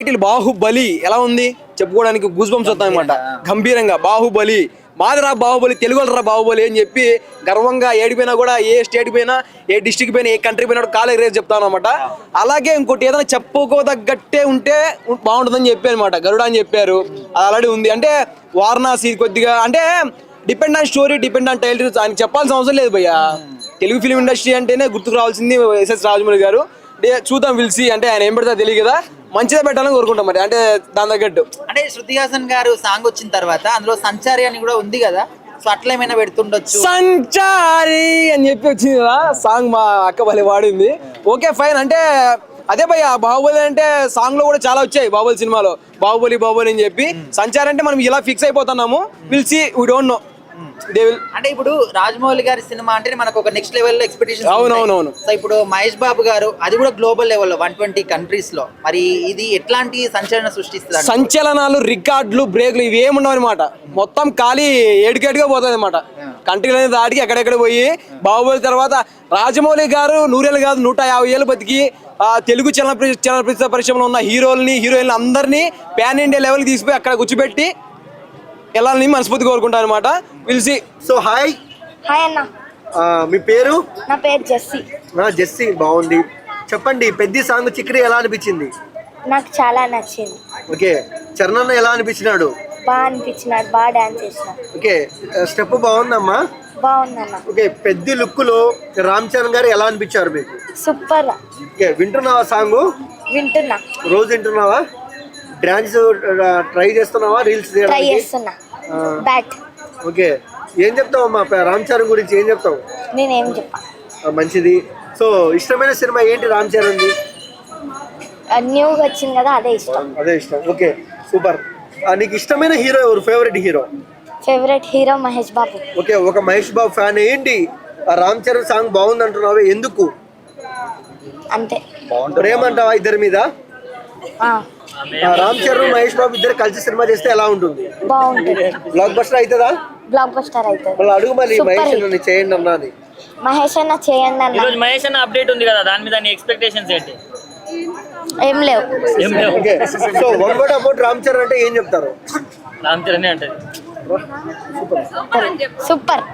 Title Baahubali ఎలా ఉంది చెప్పుకోవడానికి గూస్ బంప్స్ వస్తాయి అనమాట. గంభీరంగా బాహుబలి మాదిరా బాహుబలి తెలుగు రా బాహుబలి అని చెప్పి గర్వంగా ఏడిపోయినా కూడా ఏ స్టేట్ పోయినా ఏ డిస్టిక్ పోయినా ఏ కంట్రీ పోయినా కాలేజ్ రేస్ చెప్తాను అనమాట. అలాగే ఇంకోటి ఏదైనా చెప్పుకోదగ్గట్టే ఉంటే బాగుంటుందని చెప్పి అనమాట గరుడ అని చెప్పారు. అది ఆల్రెడీ ఉంది అంటే వారణాసి కొద్దిగా అంటే depend on story depend on titles ఆయన చెప్పాల్సిన అవసరం లేదు భయ్య. తెలుగు ఫిలిం ఇండస్ట్రీ అంటేనే గుర్తుకు రావాల్సింది ఎస్ఎస్ రాజమౌళి గారు. చూద్దాం పిలిచి అంటే ఆయన ఏం పెడతా తెలియదు కదా, మంచిగా పెట్టాలని కోరుకుంటాం మరి అంటే దాని తగ్గట్టు. అంటే శృతి హాసన్ గారు సాంగ్ వచ్చిన తర్వాత అందులో సంచారి అని కూడా ఉంది కదా, సో అట్లా ఏమైనా పెడుతుండొచ్చు. సంచారి అని చెప్పి వచ్చింది కదా సాంగ్, మా అక్క భలే వాడింది. ఓకే ఫైన్ అంటే అదే భయ్య బాహుబలి అంటే సాంగ్ లో కూడా చాలా వచ్చాయి బాహుబలి సినిమాలో బాహుబలి బాహుబలి అని చెప్పి. సంచారి అంటే మనం ఇలా ఫిక్స్ అయిపోతున్నాము, పిలిచి వీ డోంట్ నో అంటే ఇప్పుడు రాజమౌళి గారి సినిమా అంటే మనకు ఒక నెక్స్ట్ లెవెల్ ఎక్స్పెక్టేషన్. అవునవునవును. సో ఇప్పుడు మహేష్ బాబు గారు అది కూడా గ్లోబల్ లెవెల్లో 120 కంట్రీస్ లో, మరి ఇది ఎట్లాంటి సంచలనం సృష్టిస్తుంది? సంచలనాలు రికార్డులు బ్రేక్లు ఇవి ఏముండవు అనమాట. మొత్తం ఖాళీ ఏడుకేటుగా పోతుంది అనమాట. కంట్రీలు అనేది దాటికి ఎక్కడెక్కడ పోయి బాహుబలి తర్వాత రాజమౌళి గారు 100 ఏళ్ళు కాదు 150 ఏళ్ళు బతికి తెలుగు చలనచిత్ర పరిశ్రమలో ఉన్న హీరోయిన్లు అందరినీ పాన్ ఇండియా లెవెల్కి తీసిపోయి అక్కడ కూర్చోబెట్టి వెళ్ళాలని మనస్ఫూర్తి కోరుకుంటాను అనమాట. పిలిచి సో హాయ్ హాయ్ అన్న, మీ పేరు? నా పేరు జెస్సీ. జెస్సీ, బాగుంది. చెప్పండి, పెద్ద సాంగ్ చిక్కిరి ఎలా అనిపించింది? నాకు చాలా నచ్చింది. ఓకే, చరణ్ ఎలా అనిపించినాడు? బాగా అనిపించినాడు, బాగా డాన్స్ చేసినాడు. ఓకే, స్టెప్ బాగుందమ్మా. బాగుందన్న. ఓకే, పెద్ద లుక్ లో రామ్ చరణ్ గారు ఎలా అనిపించారు మీకు? సూపర్. ఓకే, వింటున్నావా సాంగ్? వింటున్నా. రోజు వింటున్నావా? డాన్స్ ట్రై చేస్తున్నావా? రీల్స్ ట్రై చేస్తున్నా. బ్యాట్. ఓకే, ఏం చెప్తావు అమ్మా రామ్ చరణ్ గురించి? ఏం చెప్తావు? నేనేం చెప్పా. మంచిది. సో ఇష్టమైన సినిమా ఏంటి రామ్ చరణ్? న్యూగా వచ్చింది కదా, అదే ఇష్టం. అదే ఇష్టం. Okay, super. నీకు ఇష్టమైన హీరో ఎవరు? Favourite hero? Favourite hero Mahesh Babu. Okay, ఒక మహేష్ బాబు ఫ్యాన్. ఏంటి రామ్ చరణ్ సాంగ్ బాగుంది అంటున్నావు, ఎందుకు? అంతే. ప్రేమంటావా ఇద్దరి మీద? రామ్ చరణ్ మహేష్ బాబు ఇద్దరు కలిసి సినిమా చేస్తే ఎలా ఉంటుంది? బాగుంటుంది. బ్లాక్ బస్టర్ అవుతుందా? బ్లాక్ బస్టర్ అవుతుంది. మళ్ళీ అడుగు మళ్ళీ మహేష్ అన్న చేయండి అన్నా అని. మహేష్ అన్న చేయండి అన్న. ఈరోజు మహేష్ అన్న అప్డేట్ ఉంది కదా, దాని మీద నీ ఎక్స్పెక్టేషన్స్ ఏంటి? ఏం లేవు. Okay, so one word about Ram Charan అంటే ఏం చెప్తారు? రామ్ చరణ్ అంటే సూపర్.